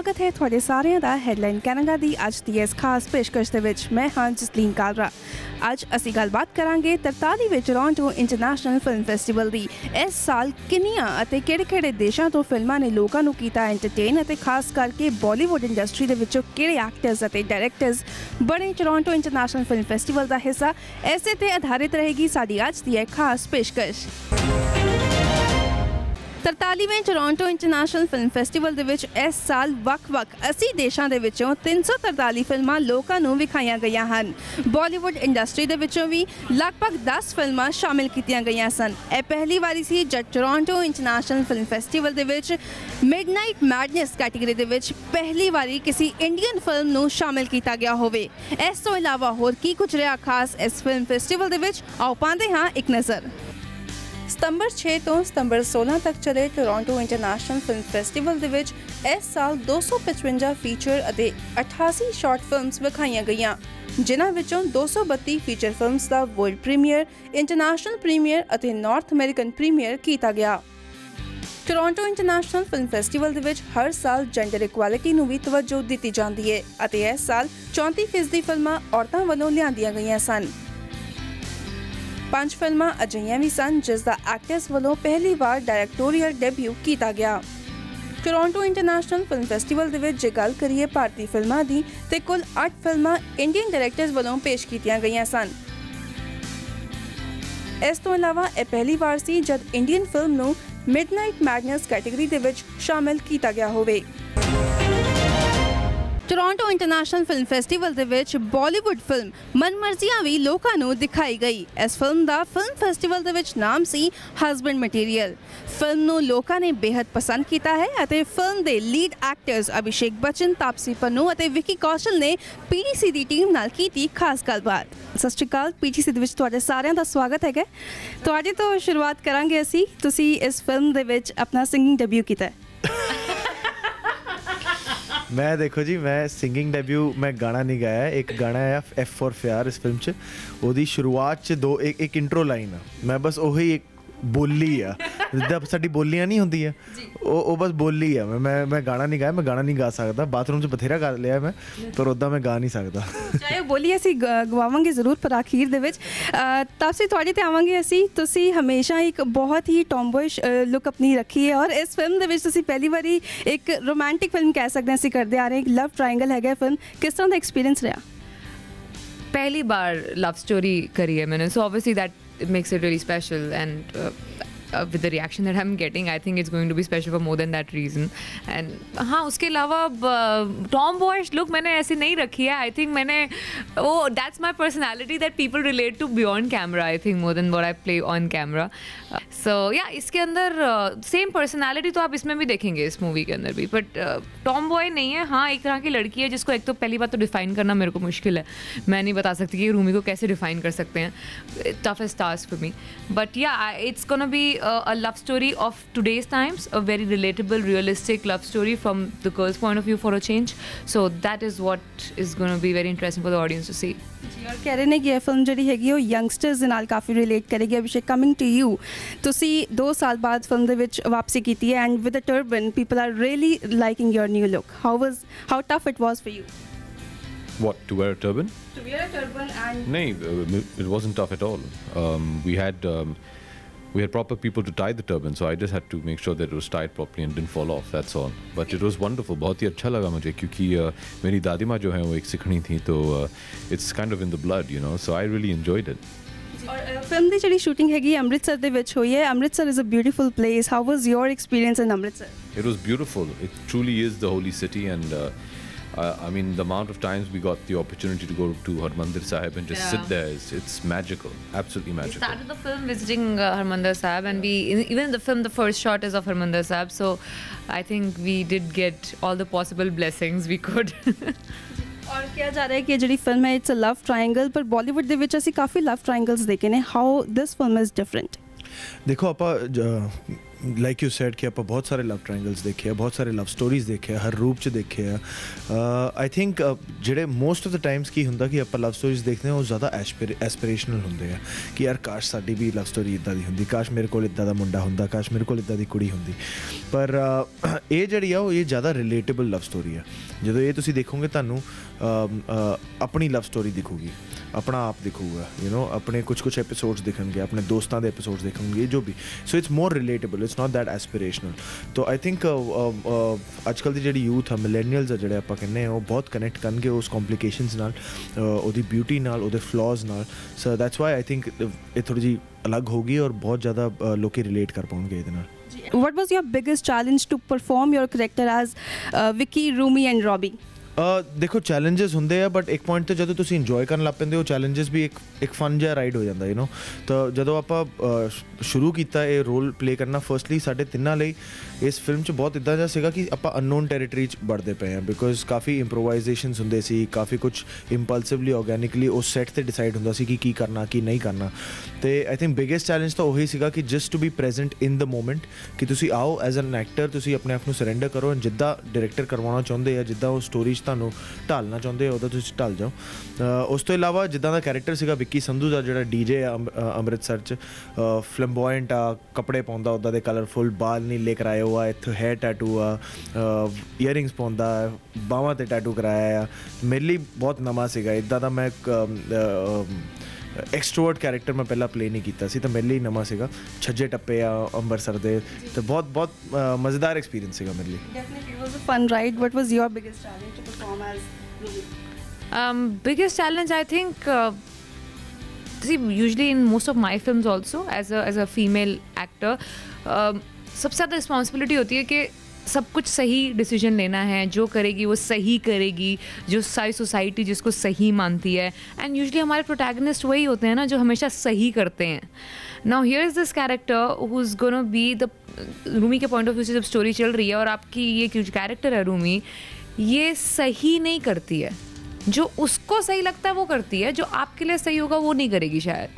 स्वागत है ਤੁਹਾਡੇ ਸਾਰਿਆਂ ਦਾ ਹੈਡਲਾਈਨ ਕੈਨੇਡਾ ਦੀ ਅੱਜ ਦੀ ਇਸ ਖਾਸ ਪੇਸ਼ਕਸ਼ ਦੇ ਵਿੱਚ ਮੈਂ ਹਾਂ ਜਸਲੀਨ ਕਾਲਰਾ। ਅੱਜ ਅਸੀਂ ਗੱਲਬਾਤ ਕਰਾਂਗੇ 43 ਵਿੱਚ ਟੋਰਾਂਟੋ ਇੰਟਰਨੈਸ਼ਨਲ ਫਿਲਮ ਫੈਸਟੀਵਲ ਦੀ। ਇਸ ਸਾਲ ਕਿੰਨੀਆਂ ਅਤੇ ਕਿਹੜੇ-ਕਿਹੜੇ ਦੇਸ਼ਾਂ ਤੋਂ ਫਿਲਮਾਂ ਨੇ ਲੋਕਾਂ ਨੂੰ ਕੀਤਾ ਐਂਟਰਟੇਨ ਅਤੇ ਖਾਸ ਕਰਕੇ ਬਾਲੀਵੁੱਡ ਇੰਡਸਟਰੀ ਦੇ ਵਿੱਚੋਂ ਕਿਹੜੇ ਐਕਟਰਸ ਅਤੇ ਡਾਇਰੈਕਟਰਸ ਬਣੇ ਟੋਰਾਂਟੋ ਇੰਟਰਨੈਸ਼ਨਲ ਫਿਲਮ ਫੈਸਟੀਵਲ ਦਾ ਹਿੱਸਾ। ਇਸੇ ਤੇ ਆਧਾਰਿਤ ਰਹੇਗੀ ਸਾਡੀ ਅੱਜ ਦੀ ਇਹ ਖਾਸ ਪੇਸ਼ਕਸ਼। 43ਵੇਂ ਟੋਰਾਂਟੋ ਇੰਟਰਨੈਸ਼ਨਲ ਫਿਲਮ ਫੈਸਟੀਵਲ ਦੇ ਵਿੱਚ ਇਸ ਸਾਲ ਵੱਖ-ਵੱਖ 80 ਦੇਸ਼ਾਂ ਦੇ ਵਿੱਚੋਂ 343 ਫਿਲਮਾਂ ਲੋਕਾਂ ਨੂੰ ਵਿਖਾਈਆਂ ਗਈਆਂ ਹਨ। ਬਾਲੀਵੁੱਡ ਇੰਡਸਟਰੀ ਦੇ ਵਿੱਚੋਂ ਵੀ ਲਗਭਗ 10 ਫਿਲਮਾਂ ਸ਼ਾਮਿਲ ਕੀਤੀਆਂ ਗਈਆਂ ਸਨ। ਇਹ ਪਹਿਲੀ ਵਾਰੀ ਸੀ ਜਦ ਟੋਰਾਂਟੋ ਇੰਟਰਨੈਸ਼ਨਲ ਫਿਲਮ ਫੈਸਟੀਵਲ ਦੇ ਵਿੱਚ ਮਿਡਨਾਈਟ ਮੈਡਨੈਸ ਕੈਟੇਗਰੀ ਦੇ ਵਿੱਚ ਪਹਿਲੀ ਵਾਰੀ ਕਿਸੇ ਇੰਡੀਅਨ ਫਿਲਮ ਨੂੰ ਸ਼ਾਮਿਲ ਕੀਤਾ ਗਿਆ ਹੋਵੇ। ਇਸ ਤੋਂ ਇਲਾਵਾ ਹੋਰ ਕੀ ਕੁਝ ਰਿਹਾ ਖਾਸ ਇਸ ਫਿਲਮ ਫੈਸਟੀਵਲ ਦੇ ਵਿੱਚ, ਆਓ ਪਾਉਂਦੇ ਹਾਂ ਇੱਕ ਨਜ਼ਰ। ਸਤੰਬਰ 6 ਤੋਂ ਸਤੰਬਰ 16 ਤੱਕ ਚੱਲੇ ਟੋਰਾਂਟੋ ਇੰਟਰਨੈਸ਼ਨਲ ਫਿਲਮ ਫੈਸਟੀਵਲ ਦੇ ਵਿੱਚ ਇਸ ਸਾਲ 255 ਫੀਚਰ ਅਤੇ 88 ਸ਼ਾਰਟ ਫਿਲਮਸ ਵਿਖਾਈਆਂ ਗਈਆਂ, ਜਿਨ੍ਹਾਂ ਵਿੱਚੋਂ 232 ਫੀਚਰ ਫਿਲਮਸ ਦਾ ਵਰਲਡ ਪ੍ਰੀਮੀਅਰ, ਇੰਟਰਨੈਸ਼ਨਲ ਪ੍ਰੀਮੀਅਰ ਅਤੇ ਨਾਰਥ ਅਮਰੀਕਨ ਪ੍ਰੀਮੀਅਰ ਕੀਤਾ ਗਿਆ। ਟੋਰਾਂਟੋ ਇੰਟਰਨੈਸ਼ਨਲ ਫਿਲਮ ਫੈਸਟੀਵਲ ਦੇ ਵਿੱਚ ਹਰ ਸਾਲ ਜੈਂਡਰ ਇਕੁਐਲਿਟੀ ਨੂੰ ਵੀ ਤਵੱਜੋ ਦਿੱਤੀ ਜਾਂਦੀ ਹੈ ਅਤੇ ਇਸ ਸਾਲ 34% ਫਿਲਮਾਂ ਔਰਤਾਂ ਵੱਲੋਂ ਲਿਆਂਦੀਆਂ ਗਈਆਂ ਸਨ। 5 ਫਿਲਮਾਂ ਅਜਿਹੀਆਂ ਵੀ ਸਨ ਜਿਸ ਦਾ ਐਕਟਰਸ ਵੱਲੋਂ ਪਹਿਲੀ ਵਾਰ ਡਾਇਰੈਕਟੋਰੀਅਲ ਡੈਬਿਊ ਕੀਤਾ ਗਿਆ। ਟੋਰਾਂਟੋ ਇੰਟਰਨੈਸ਼ਨਲ ਫਿਲਮ ਫੈਸਟੀਵਲ ਦੇ ਵਿੱਚ ਜੇ ਗੱਲ ਕਰੀਏ ਭਾਰਤੀ ਫਿਲਮਾਂ ਦੀ ਤੇ ਕੁੱਲ 8 ਫਿਲਮਾਂ ਇੰਡੀਅਨ ਡਾਇਰੈਕਟਰਸ ਵੱਲੋਂ ਪੇਸ਼ ਕੀਤੀਆਂ ਗਈਆਂ ਸਨ। ਇਸ ਤੋਂ ਇਲਾਵਾ ਇਹ ਪਹਿਲੀ ਵਾਰ ਸੀ ਜਦ ਇੰਡੀਅਨ ਫਿਲਮ ਨੂੰ ਮਿਡਨਾਈਟ ਮੈਡਨੈਸ ਕੈਟੇਗਰੀ ਦੇ ਵਿੱਚ ਸ਼ਾਮਿਲ ਕੀਤਾ ਗਿਆ ਹੋਵੇ। ਟੋਰਾਂਟੋ ਇੰਟਰਨੈਸ਼ਨਲ ਫਿਲਮ ਫੈਸਟੀਵਲ ਦੇ ਵਿੱਚ ਬਾਲੀਵੁੱਡ ਫਿਲਮ ਮਨਮਰਜ਼ੀਆਂ ਵੀ ਲੋਕਾਂ ਨੂੰ ਦਿਖਾਈ ਗਈ। ਇਸ ਫਿਲਮ ਦਾ ਫਿਲਮ ਫੈਸਟੀਵਲ ਦੇ ਵਿੱਚ ਨਾਮ ਸੀ ਹਸਬੈਂਡ ਮਟੀਰੀਅਲ। ਫਿਲਮ ਨੂੰ ਲੋਕਾਂ ਨੇ ਬੇहद ਪਸੰਦ ਕੀਤਾ ਹੈ ਅਤੇ ਫਿਲਮ ਦੇ ਲੀਡ ਐਕਟਰਸ ਅਭਿਸ਼ੇਕ ਬੱਚਨ, ਤਾਪਸੀ ਪੰਨੂ ਅਤੇ ਵਿੱਕੀ ਕੌਸ਼ਲ ਨੇ PTC ਦੀ ਟੀਮ ਨਾਲ ਕੀਤੀ ਖਾਸ ਗੱਲਬਾਤ। ਸਤਿ ਸ਼੍ਰੀ ਅਕਾਲ, PTC ਦੇ ਵਿੱਚ ਤੁਹਾਡੇ ਸਾਰਿਆਂ ਦਾ ਸਵਾਗਤ ਹੈਗਾ। ਤੁਹਾਡੇ ਤੋਂ ਸ਼ੁਰੂਆਤ ਕਰਾਂਗੇ ਅਸੀਂ। ਤੁਸੀਂ ਇਸ ਫਿਲਮ ਦੇ ਵਿੱਚ ਆਪਣਾ ਸਿੰਗਿੰਗ ਡੈਬਿਊ ਕੀਤਾ। मैं देखो जी, मैं सिंगिंग डेब्यू मैं गाना नहीं गाया। एक गाना है F for प्यार इस फिल्म च ओदी शुरुआत च एक इंट्रो लाइन आ, मैं बस ਉਹੀ ਇੱਕ ਬੋਲੀ ਆ ਜਿੱਦਾਂ ਸਾਡੀ ਬੋਲੀਆਂ ਨਹੀਂ ਹੁੰਦੀਆਂ ਉਹ ਬਸ ਬੋਲੀ ਆ। ਮੈਂ ਗਾਣਾ ਨਹੀਂ ਗਾਇਆ, ਮੈਂ ਗਾਣਾ ਨਹੀਂ ਗਾ ਸਕਦਾ। ਬਾਥਰੂਮ 'ਚ ਬਥੇਰਾ ਗਾ ਲਿਆ ਮੈਂ, ਪਰ ਉੱਦਾਂ ਮੈਂ ਗਾ ਨਹੀਂ ਸਕਦਾ। ਚਾਹੇ ਬੋਲੀ ਅਸੀਂ ਗਵਾਵਾਂਗੇ ਜ਼ਰੂਰ, ਪਰ ਅਖੀਰ ਦੇ ਵਿੱਚ ਤਾਪਸੀ ਤੁਹਾਡੇ 'ਤੇ ਆਵਾਂਗੇ ਅਸੀਂ। ਤੁਸੀਂ ਹਮੇਸ਼ਾ ਇੱਕ ਬਹੁਤ ਹੀ ਟੌਮਬੋਇਸ਼ ਲੁੱਕ ਆਪਣੀ ਰੱਖੀ ਹੈ ਔਰ ਇਸ ਫਿਲਮ ਦੇ ਵਿੱਚ ਤੁਸੀਂ ਪਹਿਲੀ ਵਾਰੀ ਇੱਕ ਰੋਮਾਂਟਿਕ ਫਿਲਮ ਕਹਿ ਸਕਦੇ ਹਾਂ ਅਸੀਂ ਕਰਦੇ ਆ ਰਹੇ। ਇੱਕ ਲਵ ਟਰਾਇੰਗਲ ਹੈਗਾ ਫਿਲਮ, ਕਿਸ ਤਰ੍ਹਾਂ ਦਾ ਐਕਸਪੀਰੀਅੰਸ ਰਿਹਾ? पहली बार लव स्टोरी करी है मैंने, so obviously that makes it really special, and with the reaction that I'm getting, I think it's going to be special for more than that reason. And हाँ, उसके अलावा टॉम बॉयश लुक मैंने ऐसी नहीं रखी है। I think मैंने वो that's my personality that people relate to beyond camera, I think, more than what I play on camera. So yeah, इसके अंदर सेम पर्सनैलिटी तो आप इसमें भी देखेंगे इस मूवी के अंदर भी, बट टॉम बॉय नहीं है। हाँ, एक तरह की लड़की है जिसको एक तो पहली बात तो डिफाइन करना मेरे को मुश्किल है। मैं नहीं बता सकती कि रूमी को कैसे डिफाइन कर सकते हैं, toughest task for me. But yeah, it's gonna be a love story of today's times, a very relatable, realistic love story from the girl's point of view for a change. So that is what is going to be very interesting for the audience to see. ਜੀ, ਔਰ ਕਹਿ ਰਹੇ ਨੇ ਕਿ ਇਹ film ਜਿਹੜੀ ਹੈਗੀ ਉਹ ਯੰਗਸਟਰਸ ਦੇ ਨਾਲ ਕਾਫੀ ਰਿਲੇਟ ਕਰੇਗੀ। ਅਭਿਸ਼ੇਕ, ਕਮਿੰਗ ਟੂ ਯੂ, ਤੁਸੀਂ 2 ਸਾਲ ਬਾਅਦ ਫਿਲਮ ਦੇ ਵਿੱਚ ਵਾਪਸੀ ਕੀਤੀ ਹੈ and with a turban people are really liking your new look. How tough it was for you? What, to wear a turban? To wear a turban and... No, it wasn't tough at all. We had proper people to tie the turban, so I just had to make sure that it was tied properly and didn't fall off, that's all. But it was wonderful, बहुत ही अच्छा लगा मुझे, क्योंकि मेरी दादी माँ जो है वो एक सिखनी थी, तो it's kind of in the blood, you know, so I really enjoyed it. ਔਰ ਫਿਲਮ ਦੀ ਜਿਹੜੀ ਸ਼ੂਟਿੰਗ ਹੈਗੀ ਅੰਮ੍ਰਿਤਸਰ ਦੇ ਵਿੱਚ ਹੋਈ ਹੈ। Amritsar is a beautiful place. How was your experience in Amritsar? It was beautiful. It truly is the holy city, and I mean, the amount of times we got the opportunity to go to Harmandir Sahib and just sit there, it's magical, absolutely magical. We started the film visiting Harmandir Sahib, and even in the film, the first shot is of Harmandir Sahib, so I think we did get all the possible blessings we could. ਔਰ ਕਿਹਾ ਜਾ ਰਿਹਾ ਹੈ ਕਿ ਜਿਹੜੀ film ਹੈ it's a love triangle, ਪਰ ਬਾਲੀਵੁੱਡ ਦੇ ਵਿੱਚ ਅਸੀਂ ਕਾਫੀ ਲਵ ਟਰਾਇੰਗਲਸ ਦੇਖੇ ਨੇ। How this film is different? ਦੇਖੋ ਆਪਾਂ ਲਾਈਕ ਯੂ ਸੈਡ ਕਿ ਆਪਾਂ ਬਹੁਤ ਸਾਰੇ ਲਵ ਟ੍ਰਾਇੰਗਲਸ ਦੇਖੇ ਆ, ਬਹੁਤ ਸਾਰੇ ਲਵ ਸਟੋਰੀਜ਼ ਦੇਖੇ ਆ, ਹਰ ਰੂਪ 'ਚ ਦੇਖੇ ਆ। ਆਈ ਥਿੰਕ ਜਿਹੜੇ ਮੋਸਟ ਆਫ ਦ ਟਾਈਮਸ ਕੀ ਹੁੰਦਾ ਕਿ ਆਪਾਂ ਲਵ ਸਟੋਰੀਜ਼ ਦੇਖਦੇ ਹਾਂ ਉਹ ਜ਼ਿਆਦਾ ਐਸਪੀਰੇਸ਼ਨਲ ਹੁੰਦੇ ਆ ਕਿ ਯਾਰ ਕਾਸ਼ ਸਾਡੀ ਵੀ ਲਵ ਸਟੋਰੀ ਇੱਦਾਂ ਦੀ ਹੁੰਦੀ, ਕਾਸ਼ ਮੇਰੇ ਕੋਲ ਇੱਦਾਂ ਦਾ ਮੁੰਡਾ ਹੁੰਦਾ, ਕਾਸ਼ ਮੇਰੇ ਕੋਲ ਇੱਦਾਂ ਦੀ ਕੁੜੀ ਹੁੰਦੀ। ਪਰ ਇਹ ਜਿਹੜੀ ਆ ਉਹ ਇਹ ਜ਼ਿਆਦਾ ਰਿਲੇਟੇਬਲ ਲਵ ਸਟੋਰੀ ਆ। ਜਦੋਂ ਇਹ ਤੁਸੀਂ ਦੇਖੋਗੇ ਤੁਹਾਨੂੰ ਆਪਣੀ ਲਵ ਸਟੋਰੀ ਦਿਖੂਗੀ, ਆਪਣਾ ਆਪ ਦਿਖੂਗਾ, ਆਪਣੇ ਕੁਛ ਐਪੀਸੋਡਸ ਦਿਖਣਗੇ, ਆਪਣੇ ਦੋਸਤਾਂ ਦੇ ਐਪੀਸੋਡਸ ਦਿਖਣਗੇ, ਜੋ ਵੀ। So it's more relatable, it's not that aspirational. ਤੋ ਆਈ ਥਿੰਕ ਅੱਜ ਕੱਲ੍ਹ ਦੀ ਜਿਹੜੀ ਯੂਥ ਆ, ਮਿਲੇਨੀਅਲਸ ਆ ਜਿਹੜੇ ਆਪਾਂ ਕਹਿੰਦੇ ਆ, ਉਹ ਬਹੁਤ ਕਨੈਕਟ ਕਰਨਗੇ ਉਸ ਕੰਪਲੀਕੇਸ਼ਨਸ ਨਾਲ, ਉਹਦੀ ਬਿਊਟੀ ਨਾਲ, ਉਹਦੇ ਫਲॉज ਨਾਲ। So that's why I think ਇਹ ਥੋੜ੍ਹੀ ਜਿਹੀ ਅਲੱਗ ਹੋਗੀ ਔਰ ਬਹੁਤ ਜ਼ਿਆਦਾ ਲੋਕੀ ਰਿਲੇਟ ਕਰ ਪਾਉਣਗੇ ਇਹਦੇ ਨਾਲ। What was your biggest challenge to perform your character as Vicky, Rumi and Robbie? ਦੇਖੋ ਚੈਲੰਜਸ ਹੁੰਦੇ ਆ, ਬਟ ਇੱਕ ਪੁਆਇੰਟ 'ਤੇ ਜਦੋਂ ਤੁਸੀਂ ਇੰਜੋਏ ਕਰਨ ਲੱਗ ਪੈਂਦੇ ਹੋ ਚੈਲੰਜਸ ਵੀ ਇੱਕ ਫਨ ਜਿਹਾ ਰਾਈਡ ਹੋ ਜਾਂਦਾ ਤਾਂ ਜਦੋਂ ਆਪਾਂ ਸ਼ੁਰੂ ਕੀਤਾ ਇਹ ਰੋਲ ਪਲੇ ਕਰਨਾ, ਫਰਸਟਲੀ ਸਾਡੇ ਤਿੰਨਾਂ ਲਈ ਇਸ ਫਿਲਮ 'ਚ ਬਹੁਤ ਇੱਦਾਂ ਜਿਹਾ ਸੀਗਾ ਕਿ ਆਪਾਂ ਅਨਨੋਨ ਟੈਰੀਟਰੀ 'ਚ ਵੜਦੇ ਪਏ ਹਾਂ, ਬਿਕੋਜ਼ ਕਾਫੀ ਇੰਪਰੋਵਾਈਜ਼ੇਸ਼ਨਸ ਹੁੰਦੇ ਸੀ, ਕਾਫੀ ਕੁਛ ਇੰਪਲਸਿਵਲੀ ਆਰਗੈਨਿਕਲੀ ਉਸ ਸੈੱਟ 'ਤੇ ਡਿਸਾਈਡ ਹੁੰਦਾ ਸੀ ਕਿ ਕੀ ਕਰਨਾ ਕੀ ਨਹੀਂ ਕਰਨਾ। ਅਤੇ ਆਈ ਥਿੰਕ ਬਿਗੇਸਟ ਚੈਲੰਜ ਤਾਂ ਉਹੀ ਸੀਗਾ ਕਿ just to be present in the moment, ਕਿ ਤੁਸੀਂ ਆਓ ਐਜ਼ ਐਨ ਐਕਟਰ, ਤੁਸੀਂ ਆਪਣੇ ਆਪ ਨੂੰ ਸਰੈਂਡਰ ਕਰੋ, ਜਿੱਦਾਂ ਡਾਇਰੈਕਟਰ ਕਰਵਾਉਣਾ ਚਾਹੁੰਦੇ ਆ, ਜਿੱਦਾਂ ਉਹ ਸਟੋਰੀ 'ਚ ਤੁਹਾਨੂੰ ਢਾਲਣਾ ਚਾਹੁੰਦੇ ਹੋ ਉਹਦਾ ਤੁਸੀਂ ਢਲ ਜਾਓ। ਉਸ ਤੋਂ ਇਲਾਵਾ ਜਿੱਦਾਂ ਦਾ ਕੈਰੈਕਟਰ ਸੀਗਾ ਵਿੱਕੀ ਸੰਧੂ ਦਾ, ਜਿਹੜਾ ਡੀਜੇ ਆ ਅੰਮ੍ਰਿਤਸਰ 'ਚ, ਫਲੈਂਬੋਇੰਟ ਆ, ਕੱਪੜੇ ਪਾਉਂਦਾ ਉੱਦਾਂ ਦੇ ਕਲਰਫੁਲ, ਬਾਲ ਨੀਲੇ ਕਰਾਏ ਹੋ ਆ, ਇੱਥੇ ਹੈਅਰ ਟੈਟੂ ਆ, ਈਅਰਿੰਗਸ ਪਾਉਂਦਾ, ਬਾਹਾਂ 'ਤੇ ਟੈਟੂ ਕਰਾਇਆ ਆ। ਮੇਰੇ ਲਈ ਬਹੁਤ ਨਵਾਂ ਸੀਗਾ, ਇੱਦਾਂ ਦਾ ਮੈਂ ਐਕਸਟਰੋਵਰਟ ਕੈਰੈਕਟਰ ਮੈਂ ਪਹਿਲਾਂ ਪਲੇ ਨਹੀਂ ਕੀਤਾ ਸੀ, ਤਾਂ ਮੇਰੇ ਲਈ ਨਵਾਂ ਸੀਗਾ। ਛੱਜੇ ਟੱਪੇ ਆ ਅੰਮ੍ਰਿਤਸਰ ਦੇ, ਤੇ ਬਹੁਤ ਮਜ਼ੇਦਾਰ ਐਕਸਪੀਰੀਅੰਸ ਸੀਗਾ ਮੇਰੇ ਲਈ। Definitely it was a fun ride. What was your biggest challenge to perform as Rumi? Biggest challenge, I think, see, usually in most of my films also, as a female actor, सबसे ज़्यादा responsibility होती है कि सब कुछ सही decision लेना है, जो करेगी वो सही करेगी, जो सारी सोसाइटी जिसको सही मानती है। एंड यूजुअली हमारे प्रोटैगनिस्ट वही होते हैं ना जो हमेशा सही करते हैं। Now here is this character who is gonna be the, Rumi के पॉइंट ऑफ व्यू से जब स्टोरी चल रही है और आपकी ये जो कैरेक्टर है रूमी, ये सही नहीं करती है, जो उसको सही लगता है वो करती है, जो आपके लिए सही होगा वो नहीं करेगी शायद।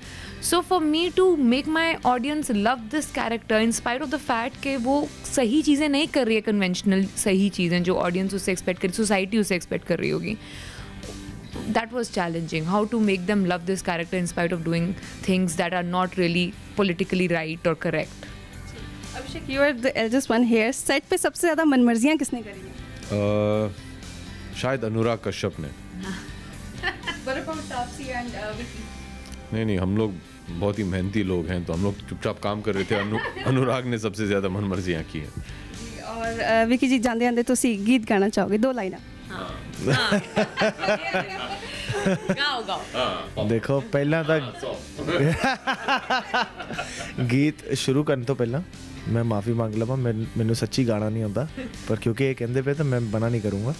So for me to make my audience love this character in spite of the fact कि वो सही चीज़ें नहीं कर रही है, कन्वेंशनल सही चीज़ें जो ऑडियंस उससे एक्सपेक्ट कर, सोसाइटी उससे एक्सपेक्ट कर रही होगी, that was challenging. How to make them love this character in spite of doing things that are not really politically right or correct. Abhishek, you are the eldest one here. Set पे सबसे ज़्यादा मनमर्जियाँ किसने करी हैं? शायद अनुराग कश्यप ने। What about Taapsee and Vicky? नहीं, हम लोग बहुत ही मेहनती लोग हैं, तो हम लोग चुपचाप काम कर रहे थे। अनुराग ने सबसे ज़्यादा मनमर्जियाँ की हैं। और विकी जी जाते आते तुसी गीत गाना चाहोगे, 2 लाइना? गाओ। ਦੇਖੋ ਪਹਿਲਾਂ ਤਾਂ ਗੀਤ ਸ਼ੁਰੂ ਕਰਨ ਤੋਂ ਪਹਿਲਾਂ ਮੈਂ ਮਾਫੀ ਮੰਗ ਲਵਾਂ, ਮੈਨੂੰ ਸੱਚੀ ਗਾਣਾ ਨਹੀਂ ਆਉਂਦਾ, ਪਰ ਕਿਉਂਕਿ ਇਹ ਕਹਿੰਦੇ ਪਏ ਤਾਂ ਮੈਂ ਬਣਾ ਨਹੀਂ ਕਰੂੰਗਾ।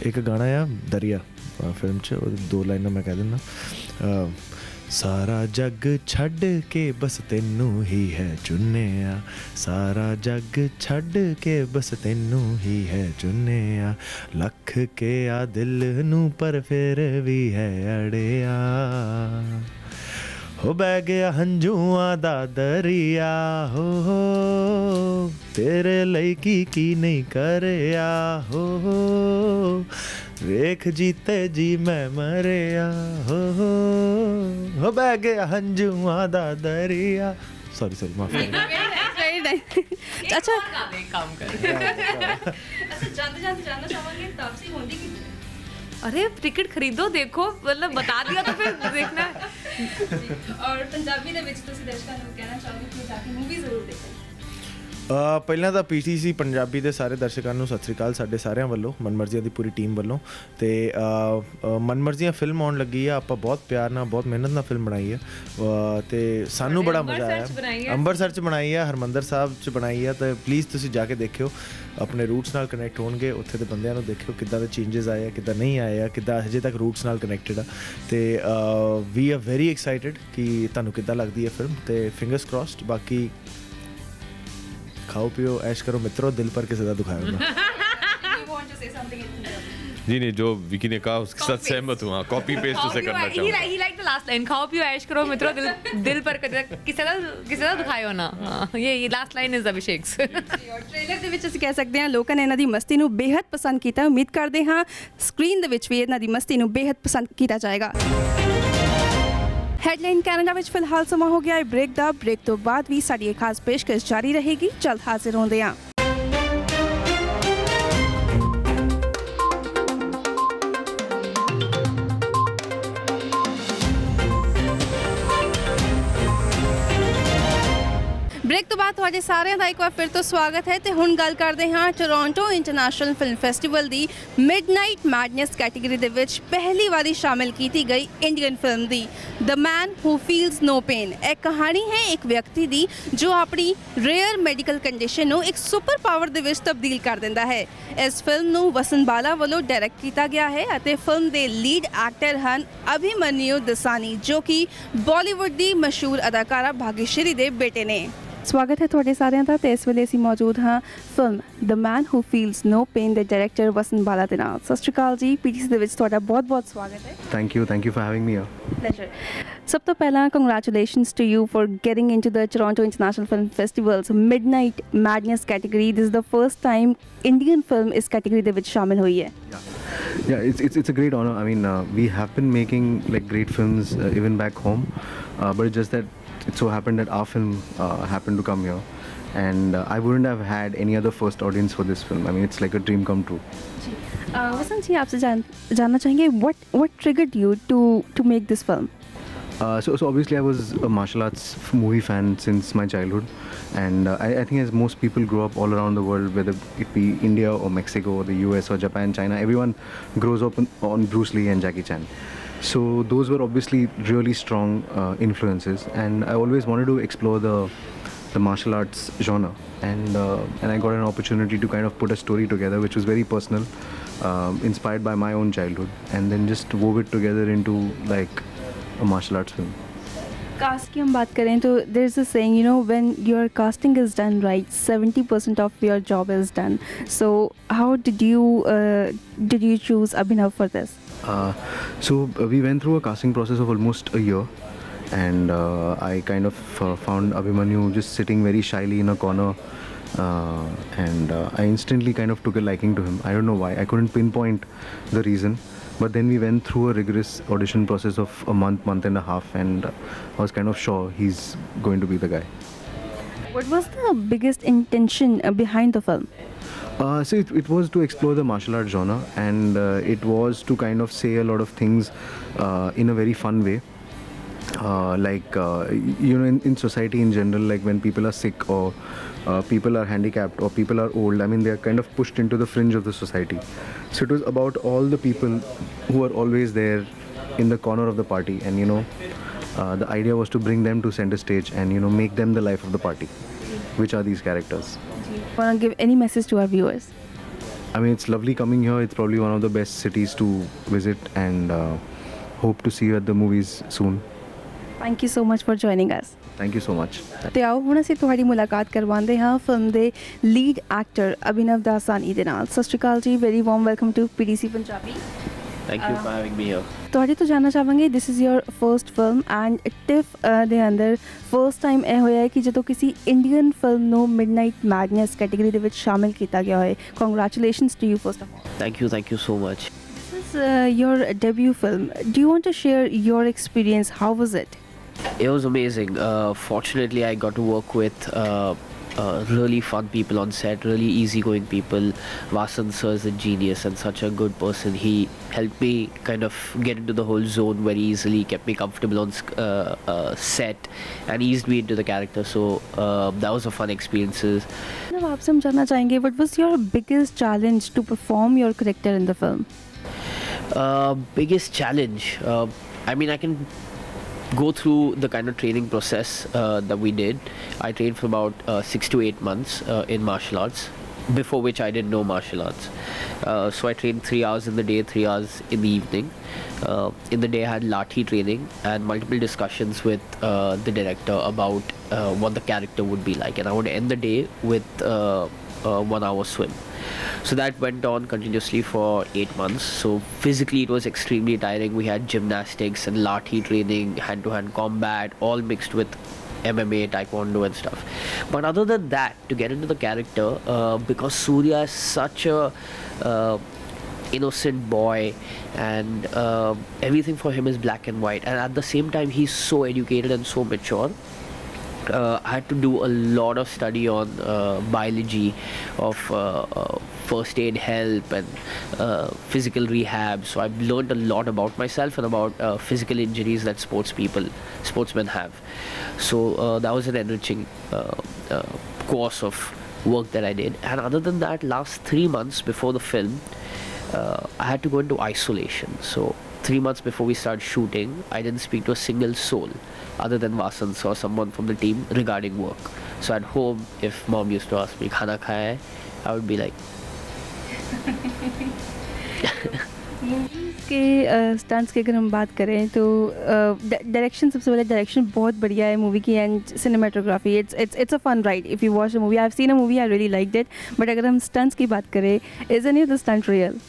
ਇੱਕ ਗਾਣਾ ਆ ਦਰਿਆ ਫਿਲਮ 'ਚ, ਉਹ 2 ਲਾਈਨਾਂ ਮੈਂ ਕਹਿ ਦਿੰਦਾ। ਸਾਰਾ ਜੱਗ ਛੱਡ ਕੇ ਬਸ ਤੈਨੂੰ ਹੀ ਹੈ ਚੁੰਨਿਆ, ਸਾਰਾ ਜੱਗ ਛੱਡ ਕੇ ਬਸ ਤੈਨੂੰ ਹੀ ਹੈ ਚੁੰਨਿਆ, ਲੱਖ ਕੇ ਆ ਦਿਲ ਨੂੰ ਪਰ ਫਿਰ ਵੀ ਹੈ ਅੜਿਆ, ਹੋ ਬਹਿ ਗਿਆ ਹੰਝੂਆਂ ਦਾ ਦਰਿਆ, ਹੋ ਤੇਰੇ ਲਈ ਕੀ ਨਹੀਂ ਕਰਿਆ, ਹੋ ਵੇਖ ਜੀਤੇ ਜੀ ਮੈਂ ਮਰਿਆ, ਹੋ ਬਹਿ ਗਿਆ ਹੰਝੂਆਂ ਦਾ ਦਰਿਆ। ਸੌਰੀ ਮਾਫ ਕਰਨਾ। अच्छा काम कर। अच्छा जाते जानना चाहोगे तापसी होंदी की? अरे टिकट खरीदो, देखो, मतलब बता दिया तो फिर देखना है। और पंजाबी ਦੇ ਵਿੱਚ ਤੁਸੀਂ ਦਰਸ਼ਕਾਂ ਨੂੰ ਕਹਿਣਾ ਚਾਹੋਗੇ ਕਿ ਜਾ ਕੇ ਮੂਵੀ ਜ਼ਰੂਰ ਦੇਖੋ? ਪਹਿਲਾਂ ਤਾਂ PTC ਪੰਜਾਬੀ ਦੇ ਸਾਰੇ ਦਰਸ਼ਕਾਂ ਨੂੰ ਸਤਿ ਸ਼੍ਰੀ ਅਕਾਲ ਸਾਡੇ ਸਾਰਿਆਂ ਵੱਲੋਂ, ਮਨਮਰਜ਼ੀਆਂ ਦੀ ਪੂਰੀ ਟੀਮ ਵੱਲੋਂ। ਅਤੇ ਮਨਮਰਜ਼ੀਆਂ ਫਿਲਮ ਆਉਣ ਲੱਗੀ ਆ, ਆਪਾਂ ਬਹੁਤ ਪਿਆਰ ਨਾਲ ਬਹੁਤ ਮਿਹਨਤ ਨਾਲ ਫਿਲਮ ਬਣਾਈ ਆ, ਅਤੇ ਸਾਨੂੰ ਬੜਾ ਮਜ਼ਾ ਆਇਆ। ਅੰਮ੍ਰਿਤਸਰ 'ਚ ਬਣਾਈ ਆ, ਹਰਿਮੰਦਰ ਸਾਹਿਬ 'ਚ ਬਣਾਈ ਆ, ਤਾਂ ਪਲੀਜ਼ ਤੁਸੀਂ ਜਾ ਕੇ ਦੇਖਿਓ, ਆਪਣੇ ਰੂਟਸ ਨਾਲ ਕਨੈਕਟ ਹੋਣਗੇ, ਉੱਥੇ ਦੇ ਬੰਦਿਆਂ ਨੂੰ ਦੇਖਿਓ ਕਿੱਦਾਂ ਦੇ ਚੇਂਜਸ ਆਏ ਆ, ਕਿੱਦਾਂ ਨਹੀਂ ਆਏ ਆ, ਕਿੱਦਾਂ ਹਜੇ ਤੱਕ ਰੂਟਸ ਨਾਲ ਕਨੈਕਟਡ ਆ। ਅਤੇ ਵੀ ਆਰ ਵੈਰੀ ਐਕਸਾਈਟਿਡ ਕਿ ਤੁਹਾਨੂੰ ਕਿੱਦਾਂ ਲੱਗਦੀ ਹੈ ਫਿਲਮ, ਅਤੇ ਫਿੰਗਰਸ ਕ੍ਰੋਸਡ। ਬਾਕੀ ਖਾਓ ਪੀਓ ਐਸ਼ ਕਰੋ ਮਿੱਤਰੋ, ਦਿਲ ਪਰ ਕਿਸੇ ਦਾ ਦੁਖਾਇਓ ਨਾ। जी नहीं, जो विकी ने कहा उसके साथ सहमत हूँ। हाँ, कॉपी पेस्ट उसे करना चाहूँगा। He liked the last line. खाओ पियो ऐश करो मित्रों, दिल पर किसे ਦਾ ਦਿਖਾਇਓ ਨਾ। ਹਾਂ ਇਹ ਲਾਸਟ ਲਾਈਨ ਇਜ਼ ਅਭਿਸ਼ੇਕ's। ਟ੍ਰੇਲਰ ਦੇ ਵਿੱਚ ਅਸੀਂ ਕਹਿ ਸਕਦੇ ਹਾਂ ਲੋਕਾਂ ਨੇ ਇਹਨਾਂ ਦੀ ਮਸਤੀ ਨੂੰ ਬੇहद ਪਸੰਦ ਕੀਤਾ। ਉਮੀਦ ਕਰਦੇ ਹਾਂ ਸਕਰੀਨ ਦੇ ਵਿੱਚ ਵੀ ਇਹਨਾਂ ਦੀ ਮਸਤੀ ਨੂੰ ਬੇहद ਪਸੰਦ ਕੀਤਾ ਜਾਏਗਾ। ਹੈਡਲਾਈਨ ਕੈਨੇਡਾ ਵਿੱਚ ਫਿਲਹਾਲ ਸਮਾਂ ਹੋ ਗਿਆ ਹੈ ਬ੍ਰੇਕ ਦਾ। ਬ੍ਰੇਕ ਤੋਂ ਬਾਅਦ ਵੀ ਸਾਡੀ ਇਹ ਖਾਸ ਪੇਸ਼ਕਸ਼ ਜਾਰੀ ਰਹੇਗੀ। ਜਲਦ ਹਾਜ਼ਰ ਹੁੰਦੇ ਹਾਂ। ਬ੍ਰੇਕ ਤੋਂ ਬਾਅਦ ਤੁਹਾਡੇ ਸਾਰਿਆਂ ਦਾ ਇੱਕ ਵਾਰ ਫਿਰ ਤੋਂ ਸਵਾਗਤ ਹੈ ਤੇ ਹੁਣ ਗੱਲ ਕਰਦੇ ਹਾਂ ਟੋਰਾਂਟੋ ਇੰਟਰਨੈਸ਼ਨਲ ਫਿਲਮ ਫੈਸਟੀਵਲ ਦੀ ਮਿਡਨਾਈਟ ਮੈਡਨੈਸ ਕੈਟਾਗਰੀ ਦੇ ਵਿੱਚ ਪਹਿਲੀ ਵਾਰੀ ਸ਼ਾਮਿਲ ਕੀਤੀ ਗਈ ਇੰਡੀਅਨ ਫਿਲਮ ਦੀ ਦ ਮੈਨ ਹੂ ਫੀਲਸ ਨੋ ਪੇਨ। ਇਹ ਕਹਾਣੀ ਹੈ ਇੱਕ ਵਿਅਕਤੀ ਦੀ ਜੋ ਆਪਣੀ ਰੇਅਰ ਮੈਡੀਕਲ ਕੰਡੀਸ਼ਨ ਨੂੰ ਇੱਕ ਸੁਪਰ ਪਾਵਰ ਦੇ ਵਿੱਚ ਤਬਦੀਲ ਕਰ ਦਿੰਦਾ ਹੈ। ਇਸ ਫਿਲਮ ਨੂੰ ਵਸਨ ਬਾਲਾ ਵੱਲੋਂ ਡਾਇਰੈਕਟ ਕੀਤਾ ਗਿਆ ਹੈ ਅਤੇ ਫਿਲਮ ਦੇ ਲੀਡ ਐਕਟਰ ਹਨ ਅਭਿਮਨਿਊ ਦਸਾਨੀ ਜੋ ਕਿ ਬਾਲੀਵੁੱਡ ਦੀ ਮਸ਼ਹੂਰ ਅਦਾਕਾਰਾ ਭਾਗਿਆਸ਼੍ਰੀ ਦੇ ਬੇਟੇ ਨੇ। ਸਵਾਗਤ ਹੈ ਤੁਹਾਡੇ ਸਾਰਿਆਂ ਦਾ ਤੇ ਇਸ ਵੇਲੇ ਅਸੀਂ ਮੌਜੂਦ ਹਾਂ ਫਿਲਮ ਦ ਮੈਨ ਹੂ ਫੀਲਸ ਨੋ ਪੇਨ ਦੇ ਡਾਇਰੈਕਟਰ ਵਸਨ ਬਾਲਾ ਦੇ ਨਾਲ। ਸਤਿ ਸ਼੍ਰੀ ਅਕਾਲ ਜੀ, ਪੀਟੀਸੀ ਦੇ ਵਿੱਚ ਤੁਹਾਡਾ ਬਹੁਤ-ਬਹੁਤ ਸਵਾਗਤ ਹੈ। Thank you for having me. Pleasure. ਸਭ ਤੋਂ ਪਹਿਲਾਂ congratulations to you for getting into the Toronto International Film Festival's Midnight Madness category. This is the first time Indian film ਇਸ ਕੈਟਾਗਰੀ ਦੇ ਵਿੱਚ ਸ਼ਾਮਿਲ ਹੋਈ ਹੈ। Yeah, it's a great honor. I mean, we have been making like great films even back home, but it's just that it so happened that our film happened to come here, and I wouldn't have had any other first audience for this film. I mean, it's like a dream come true. वसंत जी, आपसे जानना चाहेंगे what triggered you to make this film? So obviously I was a martial arts movie fan since my childhood, and I think as most people grow up all around the world, whether it be India or Mexico or the US or Japan, China, everyone grows up on Bruce Lee and Jackie Chan. So those were obviously really strong influences, and I always wanted to explore the martial arts genre, and I got an opportunity to kind of put a story together which was very personal, inspired by my own childhood, and then just wove it together into like a martial arts film. Cast की हम बात करें तो there is a saying, you know, when your casting is done right 70% of your job is done. So how did you choose Abhinav for this? So we went through a casting process of almost a year, and I kind of found Abhimanyu just sitting very shyly in a corner, and I instantly kind of took a liking to him. I don't know why, I couldn't pinpoint the reason, but then we went through a rigorous audition process of a month and a half, and I was kind of sure he's going to be the guy. What was the biggest intention behind the film? So it was to explore the martial art genre, and it was to kind of say a lot of things in a very fun way. Like you know, in society in general, like when people are sick or people are handicapped or people are old, I mean, they are kind of pushed into the fringe of the society. So it was about all the people who are always there in the corner of the party, and you know, the idea was to bring them to center stage and, you know, make them the life of the party, which are these characters. Want to give any message to our viewers? I mean, it's lovely coming here. It's probably one of the best cities to visit, and hope to see you at the movies soon. Thank you so much for joining us. Thank you so much. ਤੇ ਆਓ ਹੁਣ ਅਸੀਂ ਤੁਹਾਡੀ ਮੁਲਾਕਾਤ ਕਰਵਾਉਂਦੇ ਹਾਂ film ਦੇ lead actor Abhinav ਦਾਸਾਨੀ ਦੇ ਨਾਲ। ਸਤਿ Shri Akal ji, very warm welcome to PTC Punjabi. Thank you for having me here. ਤੁਹਾਡੇ ਤੋਂ ਜਾਣਨਾ ਚਾਹਾਂਗੇ, this is your first film and Tiff ਦੇ ਅੰਦਰ ਫਰਸਟ ਟਾਈਮ ਇਹ ਹੋਇਆ ਹੈ ਕਿ ਜਦੋਂ ਕਿਸੇ ਇੰਡੀਅਨ ਫਿਲਮ ਨੂੰ ਮਿਡਨਾਈਟ ਮੈਡਨੈਸ ਕੈਟਾਗਰੀ ਦੇ ਵਿੱਚ ਸ਼ਾਮਿਲ ਕੀਤਾ ਗਿਆ ਹੋਏ। Congratulations to you first of all. Thank you so much. This is your debut film. Do you want to share your experience? How was it? It was amazing. Fortunately, I got to work with really fun people on set, really easygoing people. Vasan sir is a genius and such a good person. He helped me kind of get into the whole zone very easily, kept me comfortable on set, and eased me into the character. So that was a fun experiences. अब आपसे हम जानना चाहेंगे, what was your biggest challenge to perform your character in the film? Biggest challenge? I mean, I can go through the kind of training process that we did. I trained for about 6 to 8 months in martial arts, before which I didn't know martial arts. So I trained 3 hours in the day, 3 hours in the evening. In the day I had Lathi training and multiple discussions with the director about what the character would be like, and I would end the day with 1 hour swim. So that went on continuously for 8 months. So physically it was extremely tiring. We had gymnastics and lathi training, hand-to-hand combat, all mixed with MMA, taekwondo and stuff. But other than that, to get into the character, because Surya is such a innocent boy, and everything for him is black and white, and at the same time he's so educated and so mature. I had to do a lot of study on biology of first aid help and physical rehab. So I've learned a lot about myself and about physical injuries that sportsmen have. So that was an enriching course of work that I did. And other than that, last 3 months before the film, I had to go into isolation. So 3 months before we started shooting, I didn't speak to a single soul other than Vasant or someone from the team regarding work. So at home, if mom used to ask me, "Khana khaya hai?" I would be like, के stunts की अगर हम बात करें तो direction, सबसे पहले direction बहुत बढ़िया है मूवी की, and cinematography it's a fun ride if you watch the movie. I have seen a movie, I really liked it. But अगर हम स्टंट्स की बात करें, is any of the stunt real?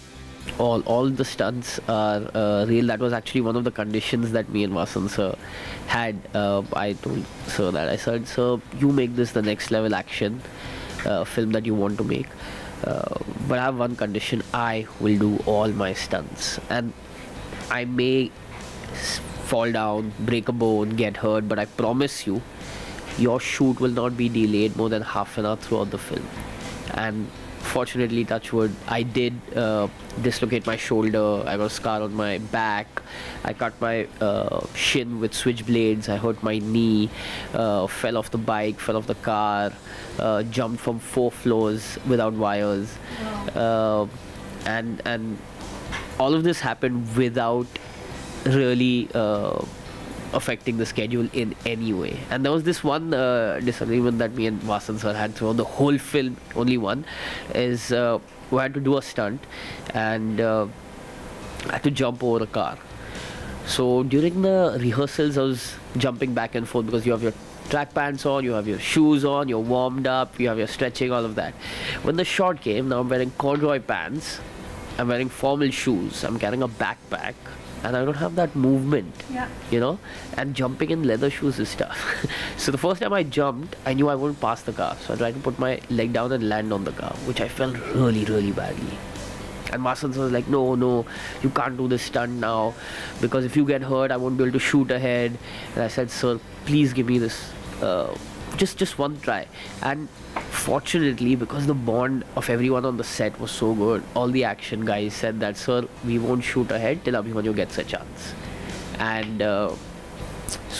all the stunts are real. That was actually one of the conditions that me and Vasant sir had. I told sir that, I said, "Sir, you make this the next level action film that you want to make, but I have one condition: I will do all my stunts, and I may fall down, break a bone, get hurt, but I promise you, your shoot will not be delayed more than half an hour throughout the film." And fortunately, touch wood, I did dislocate my shoulder. I got a scar on my back. I cut my shin with switchblades. I hurt my knee. Fell off the bike, fell off the car. Jumped from 4 floors without wires. And all of this happened without really affecting the schedule in any way. And there was this one disagreement that me and Vasant sir had throughout the whole film. Only one is we had to do a stunt, and I had to jump over a car. So during the rehearsals, I was jumping back and forth because you have your track pants on, you have your shoes on, you're warmed up, you have your stretching, all of that. When the shot came, now I'm wearing corduroy pants, I'm wearing formal shoes, I'm carrying a backpack, and I don't have that movement, you know, and jumping in leather shoes is tough. So the first time I jumped, I knew I wouldn't pass the car, so I tried to put my leg down and land on the car, which I felt really, really badly. And Vasant was like, no, you can't do this stunt now, because if you get hurt, I won't be able to shoot ahead. And I said, "Sir, please give me this, just one try." And fortunately, because the bond of everyone on the set was so good, all the action guys said that, "Sir, we won't shoot ahead till Abhimanyu gets a chance." And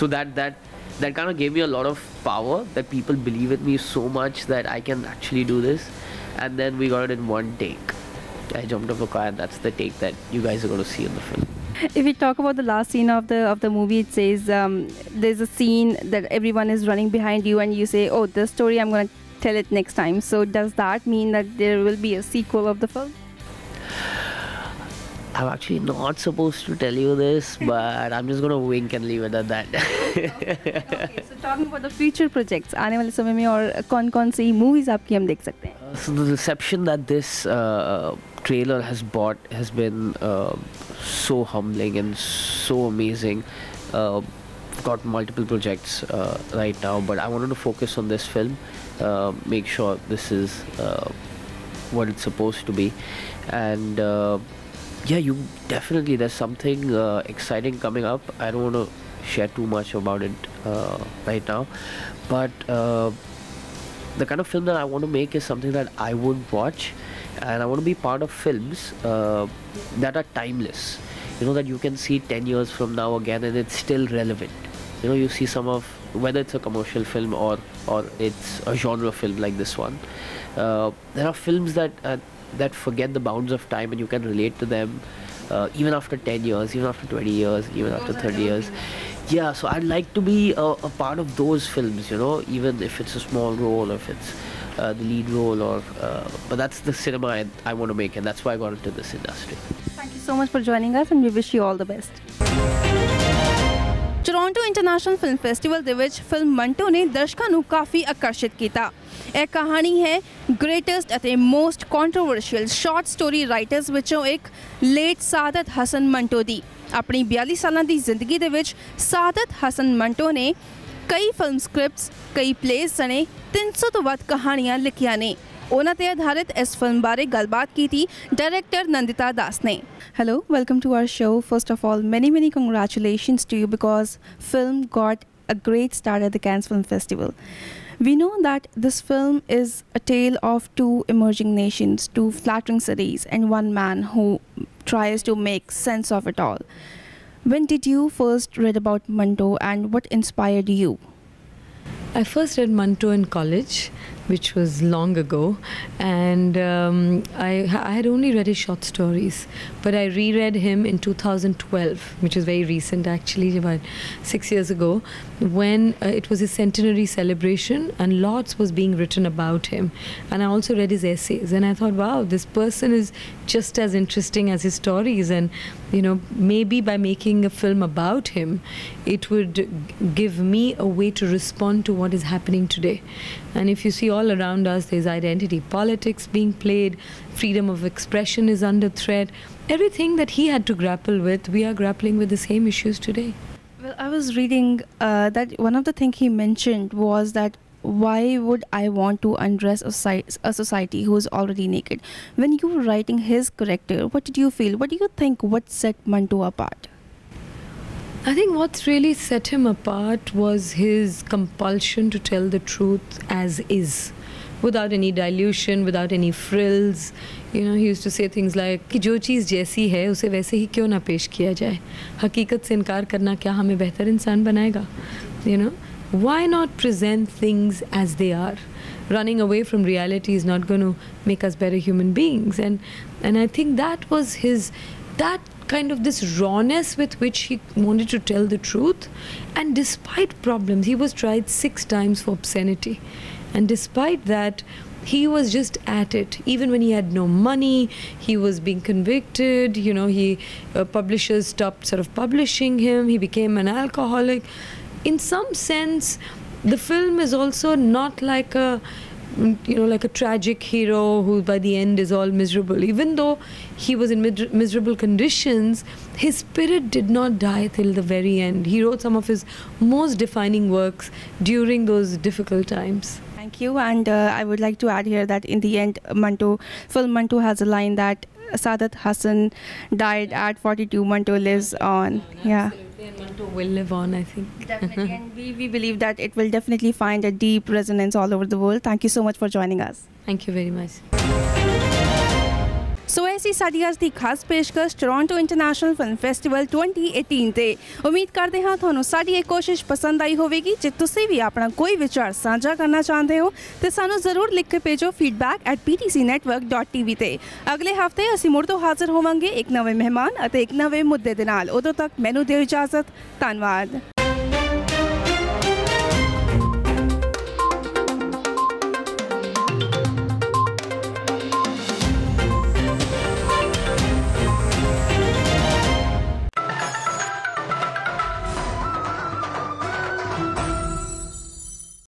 so that kind of gave me a lot of power, that people believe in me so much that I can actually do this. And then we got it in one take. I jumped off the car, and that's the take that you guys are going to see in the film. If we talk about the last scene of the movie, it says there's a scene that everyone is running behind you, and you say, "Oh, this story I'm going to tell it next time." So does that mean that there will be a sequel of the film? I'm actually not supposed to tell you this, but I'm just going to wink and leave it at that. Okay, so talking about the future projects, आने वाले समय में और कौन-कौन सी movies आपकी हम देख सकते हैं? So the reception that this trailer has brought has been so humbling and so amazing. Got multiple projects right now, but I wanted to focus on this film, make sure this is what it's supposed to be. And yeah, you definitely, there's something exciting coming up. I don't want to share too much about it right now, but the kind of film that I want to make is something that I would watch, and I want to be part of films that are timeless, you know, that you can see 10 years from now again and it's still relevant. You know, you see some of, whether it's a commercial film or it's a genre film like this one, there are films that forget the bounds of time, and you can relate to them even after 10 years, even after 20 years, even after 30 years. Yeah, so I'd like to be a part of those films, you know, even if it's a small role, or if it's the lead role, or but that's the cinema I want to make, and that's why I got into this industry. Thank you so much for joining us, and we wish you all the best. Toronto International film festival ਦੇ ਵਿੱਚ film Manto ਨੇ ਦਰਸ਼ਕਾਂ ਨੂੰ ਕਾਫੀ ਆਕਰਸ਼ਿਤ ਕੀਤਾ. ਇਹ ਕਹਾਣੀ ਹੈ ਗ੍ਰੇਟੈਸਟ ਅਤੇ most controversial short story writers ਵਿੱਚੋਂ ਇੱਕ ਲੇਟ ਸਾਦਤ ਹਸਨ ਮੰਟੋ ਦੀ। ਆਪਣੀ 42 ਸਾਲਾਂ ਦੀ ਜ਼ਿੰਦਗੀ ਦੇ ਵਿੱਚ ਸਾਦਤ ਹਸਨ ਮੰਟੋ ਨੇ ਕਈ ਫਿਲਮ ਸਕ੍ਰਿਪਟਸ, ਕਈ ਪਲੇਜ਼ ਸਣੇ 300 ਤੋਂ ਵੱਧ ਕਹਾਣੀਆਂ ਲਿਖੀਆਂ ਨੇ। ਉਹਨਾਂ ਤੇ ਆਧਾਰਿਤ ਇਸ ਫਿਲਮ ਬਾਰੇ ਗੱਲਬਾਤ ਕੀਤੀ ਡਾਇਰੈਕਟਰ ਨੰਦਿਤਾ ਦਾਸ ਨੇ। Hello, welcome to our show. First of all, many congratulations to you because film got a great start at the Cannes Film Festival. We know that this film is a tale of two emerging nations, two flattering cities, and one man who tries to make sense of it all. When did you first read about Manto and what inspired you? I first read Manto in college, which was long ago, and I had only read his short stories, but I reread him in 2012, which is very recent actually, about 6 years ago, when it was his centenary celebration and lots was being written about him, and I also read his essays, and I thought, wow, this person is just as interesting as his stories, and maybe by making a film about him, it would give me a way to respond to what is happening today. And if you see all around us, there's identity politics being played, freedom of expression is under threat. Everything that he had to grapple with, we are grappling with the same issues today. Well, I was reading that one of the things he mentioned was that why would I want to undress a society who is already naked? When you were writing his character, what did you feel? What do you think? What set Manto apart? I think what's really set him apart was his compulsion to tell the truth as is, without any dilution, without any frills. He used to say things like कि जो चीज़ जैसी है उसे वैसे ही क्यों ना पेश किया जाए, हकीकत से इनकार करना क्या हमें बेहतर इंसान बनाएगा? Why not present things as they are? Running away from reality is not going to make us better human beings, and I think that was that kind of this rawness with which he wanted to tell the truth. And despite problems, he was tried 6 times for obscenity, and despite that he was just at it. Even when he had no money, he was being convicted. Publishers stopped sort of publishing him. He became an alcoholic. In some sense, the film is also not like a tragic hero who by the end is all miserable. Even though he was in miserable conditions, his spirit did not die till the very end. He wrote some of his most defining works during those difficult times. Thank you. And I would like to add here that in the end, film Manto has a line that Sadat Hasan died at 42. Manto lives on. Yeah. Absolutely. And Manto will live on, I think. Definitely. And we believe that it will definitely find a deep resonance all over the world. Thank you so much for joining us. Thank you very much. ਸੋ ਐਸੀ ਸਾਡੀ ਅੱਜ ਦੀ ਖਾਸ ਪੇਸ਼ਕਸ਼ Toronto International film festival 2018 ਤੇ। ਉਮੀਦ ਕਰਦੇ ਹਾਂ ਤੁਹਾਨੂੰ ਸਾਡੀ ਇਹ ਕੋਸ਼ਿਸ਼ ਪਸੰਦ ਆਈ ਹੋਵੇਗੀ। ਜੇ ਤੁਸੀਂ ਵੀ ਆਪਣਾ ਕੋਈ ਵਿਚਾਰ ਸਾਂਝਾ ਕਰਨਾ ਚਾਹੁੰਦੇ ਹੋ ਤੇ ਸਾਨੂੰ ਜ਼ਰੂਰ ਲਿਖ ਕੇ ਭੇਜੋ feedback@ptcnetwork.tv ਤੇ। ਅਗਲੇ ਹਫਤੇ ਅਸੀਂ ਮੁੜ ਤੋਂ ਹਾਜ਼ਰ ਹੋਵਾਂਗੇ ਇੱਕ ਨਵੇਂ ਮਹਿਮਾਨ ਅਤੇ ਇੱਕ ਨਵੇਂ ਮੁੱਦੇ ਦੇ ਨਾਲ। ਉਦੋਂ ਤੱਕ ਮੈਨੂੰ ਦਿਓ ਇਜਾਜ਼ਤ। ਧੰਨਵਾਦ।